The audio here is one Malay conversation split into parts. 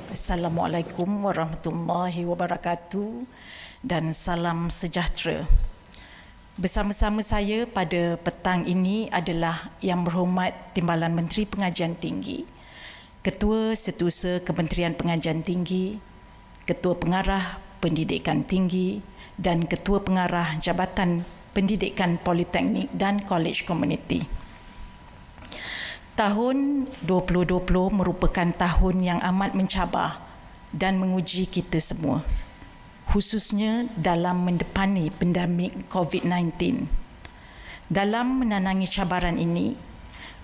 Assalamualaikum warahmatullahi wabarakatuh dan salam sejahtera. Bersama-sama saya pada petang ini adalah Yang Berhormat Timbalan Menteri Pengajian Tinggi, Ketua Setiausaha Kementerian Pengajian Tinggi, Ketua Pengarah Pendidikan Tinggi dan Ketua Pengarah Jabatan Pendidikan Politeknik dan Kolej Komuniti. Tahun 2020 merupakan tahun yang amat mencabar dan menguji kita semua, khususnya dalam mendepani pandemik COVID-19. Dalam menanangi cabaran ini,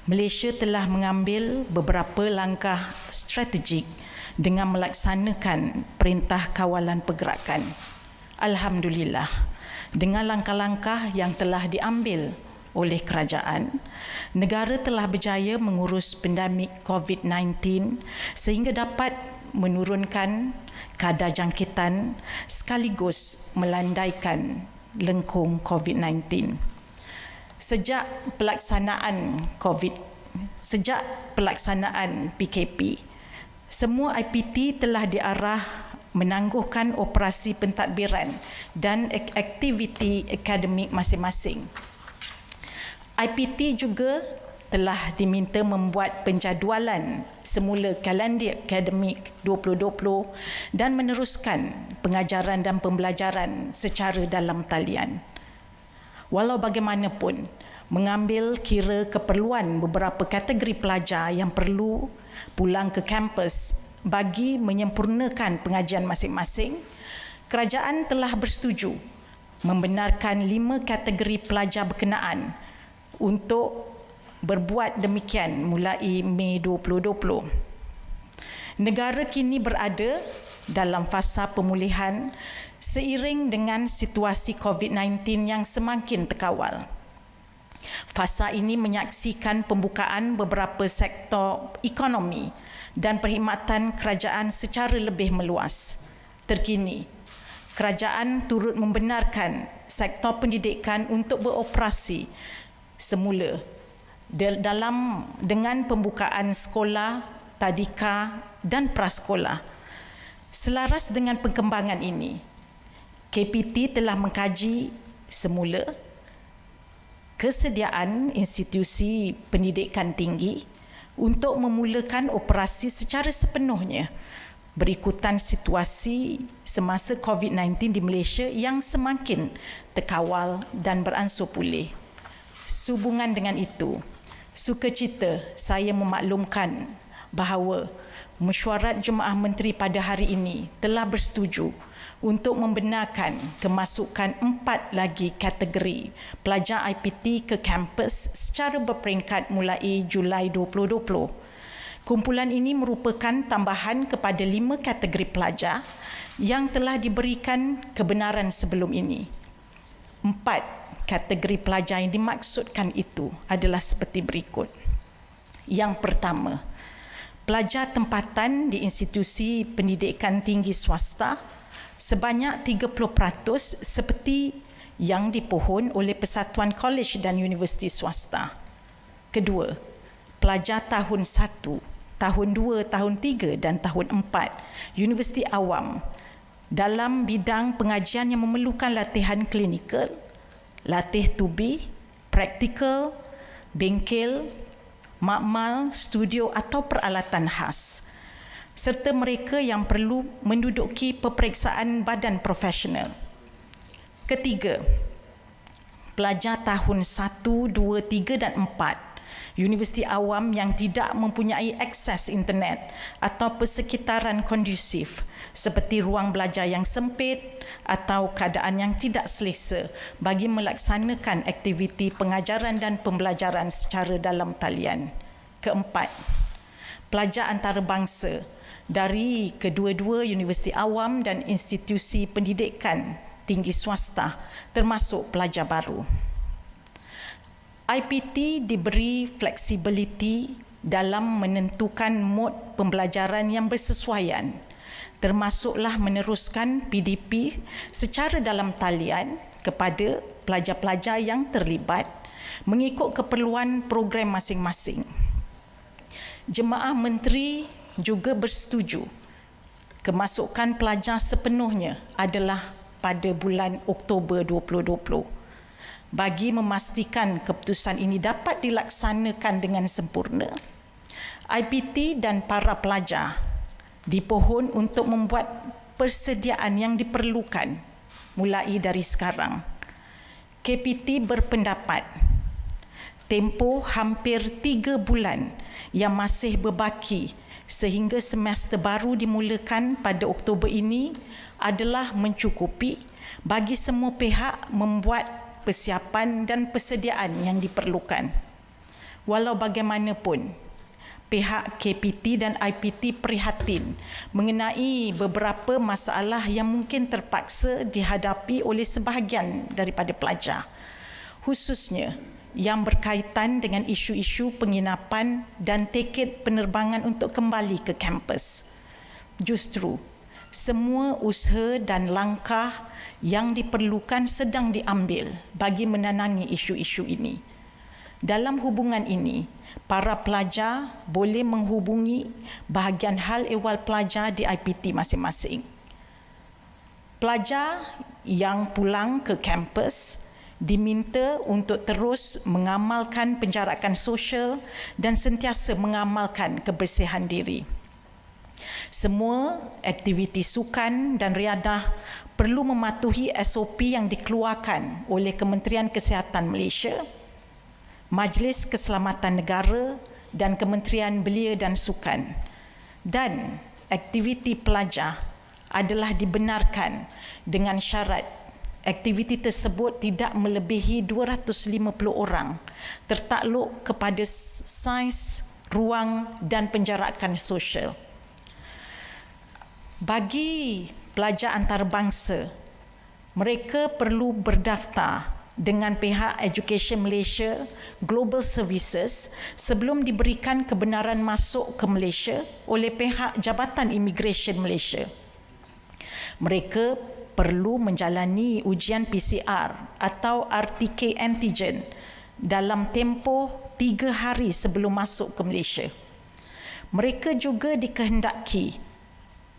Malaysia telah mengambil beberapa langkah strategik dengan melaksanakan Perintah Kawalan Pergerakan. Alhamdulillah, dengan langkah-langkah yang telah diambil oleh kerajaan, negara telah berjaya mengurus pandemik COVID-19 sehingga dapat menurunkan kadar jangkitan sekaligus melandaikan lengkung COVID-19. Sejak pelaksanaan PKP, semua IPT telah diarah menangguhkan operasi pentadbiran dan aktiviti akademik masing-masing. IPT juga telah diminta membuat penjadualan semula kalender akademik 2020 dan meneruskan pengajaran dan pembelajaran secara dalam talian. Walau bagaimanapun, mengambil kira keperluan beberapa kategori pelajar yang perlu pulang ke kampus bagi menyempurnakan pengajian masing-masing, kerajaan telah bersetuju membenarkan 5 kategori pelajar berkenaan untuk berbuat demikian mulai Mei 2020. Negara kini berada dalam fasa pemulihan seiring dengan situasi COVID-19 yang semakin terkawal. Fasa ini menyaksikan pembukaan beberapa sektor ekonomi dan perkhidmatan kerajaan secara lebih meluas. Terkini, kerajaan turut membenarkan sektor pendidikan untuk beroperasi semula dengan pembukaan sekolah, tadika dan prasekolah. Selaras dengan perkembangan ini, KPT telah mengkaji semula kesediaan institusi pendidikan tinggi untuk memulakan operasi secara sepenuhnya berikutan situasi semasa COVID-19 di Malaysia yang semakin terkawal dan beransur pulih. Sehubungan dengan itu, sukacita saya memaklumkan bahawa Mesyuarat Jemaah Menteri pada hari ini telah bersetuju untuk membenarkan kemasukan 4 lagi kategori pelajar IPT ke kampus secara berperingkat mulai Julai 2020. Kumpulan ini merupakan tambahan kepada 5 kategori pelajar yang telah diberikan kebenaran sebelum ini. 4 kategori pelajar yang dimaksudkan itu adalah seperti berikut. Yang pertama, pelajar tempatan di institusi pendidikan tinggi swasta sebanyak 30% seperti yang dipohon oleh Persatuan Kolej dan Universiti Swasta. Kedua, pelajar tahun 1, tahun 2, tahun 3 dan tahun 4 Universiti Awam dalam bidang pengajian yang memerlukan latihan klinikal, latih tubi, praktikal, bengkel, makmal, studio atau peralatan khas, serta mereka yang perlu menduduki peperiksaan badan profesional. Ketiga, pelajar tahun 1, 2, 3 dan 4 Universiti Awam yang tidak mempunyai akses internet atau persekitaran kondusif seperti ruang belajar yang sempit atau keadaan yang tidak selesa bagi melaksanakan aktiviti pengajaran dan pembelajaran secara dalam talian. Keempat, pelajar antarabangsa dari kedua-dua Universiti Awam dan institusi pendidikan tinggi swasta termasuk pelajar baru. IPT diberi fleksibiliti dalam menentukan mod pembelajaran yang bersesuaian, termasuklah meneruskan PDP secara dalam talian kepada pelajar-pelajar yang terlibat mengikut keperluan program masing-masing. Jemaah Menteri juga bersetuju Kemasukan pelajar sepenuhnya adalah pada bulan Oktober 2020. Bagi memastikan keputusan ini dapat dilaksanakan dengan sempurna, IPT dan para pelajar dipohon untuk membuat persediaan yang diperlukan mulai dari sekarang. KPT berpendapat tempoh hampir 3 bulan yang masih berbaki sehingga semester baru dimulakan pada Oktober ini adalah mencukupi bagi semua pihak membuat persiapan dan persediaan yang diperlukan. Walau bagaimanapun, pihak KPT dan IPT prihatin mengenai beberapa masalah yang mungkin terpaksa dihadapi oleh sebahagian daripada pelajar, khususnya yang berkaitan dengan isu-isu penginapan dan tiket penerbangan untuk kembali ke kampus. Justru, semua usaha dan langkah yang diperlukan sedang diambil bagi menenangi isu-isu ini. Dalam hubungan ini, para pelajar boleh menghubungi bahagian hal ehwal pelajar di IPT masing-masing. Pelajar yang pulang ke kampus diminta untuk terus mengamalkan penjarakan sosial dan sentiasa mengamalkan kebersihan diri. Semua aktiviti sukan dan riadah perlu mematuhi SOP yang dikeluarkan oleh Kementerian Kesihatan Malaysia, Majlis Keselamatan Negara dan Kementerian Belia dan Sukan. Dan aktiviti pelajar adalah dibenarkan dengan syarat aktiviti tersebut tidak melebihi 250 orang tertakluk kepada saiz, ruang dan penjarakan sosial. Bagi pelajar antarabangsa, mereka perlu berdaftar dengan pihak Education Malaysia Global Services sebelum diberikan kebenaran masuk ke Malaysia oleh pihak Jabatan Immigration Malaysia. Mereka perlu menjalani ujian PCR atau RTK antigen dalam tempoh 3 hari sebelum masuk ke Malaysia. Mereka juga dikehendaki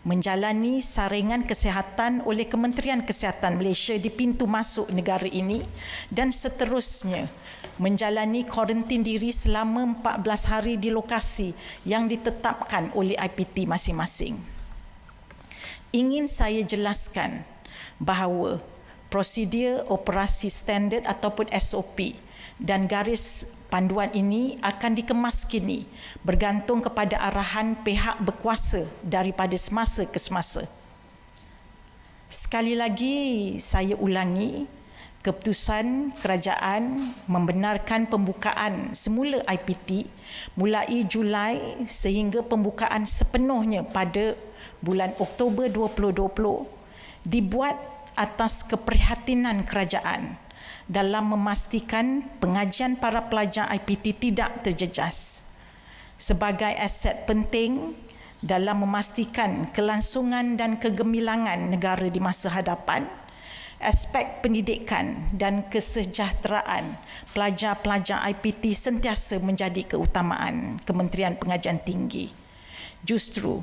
menjalani saringan kesihatan oleh Kementerian Kesihatan Malaysia di pintu masuk negara ini dan seterusnya menjalani kuarantin diri selama 14 hari di lokasi yang ditetapkan oleh IPT masing-masing. Ingin saya jelaskan bahawa prosedur operasi standard ataupun SOP dan garis panduan ini akan dikemas kini bergantung kepada arahan pihak berkuasa daripada semasa ke semasa. Sekali lagi saya ulangi, keputusan kerajaan membenarkan pembukaan semula IPT mulai Julai sehingga pembukaan sepenuhnya pada bulan Oktober 2020 dibuat atas keprihatinan kerajaan dalam memastikan pengajian para pelajar IPT tidak terjejas. Sebagai aset penting dalam memastikan kelangsungan dan kegemilangan negara di masa hadapan, aspek pendidikan dan kesejahteraan pelajar-pelajar IPT sentiasa menjadi keutamaan Kementerian Pengajian Tinggi. Justru,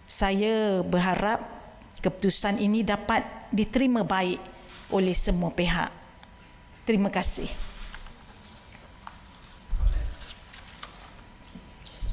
saya berharap keputusan ini dapat diterima baik oleh semua pihak. Terima kasih.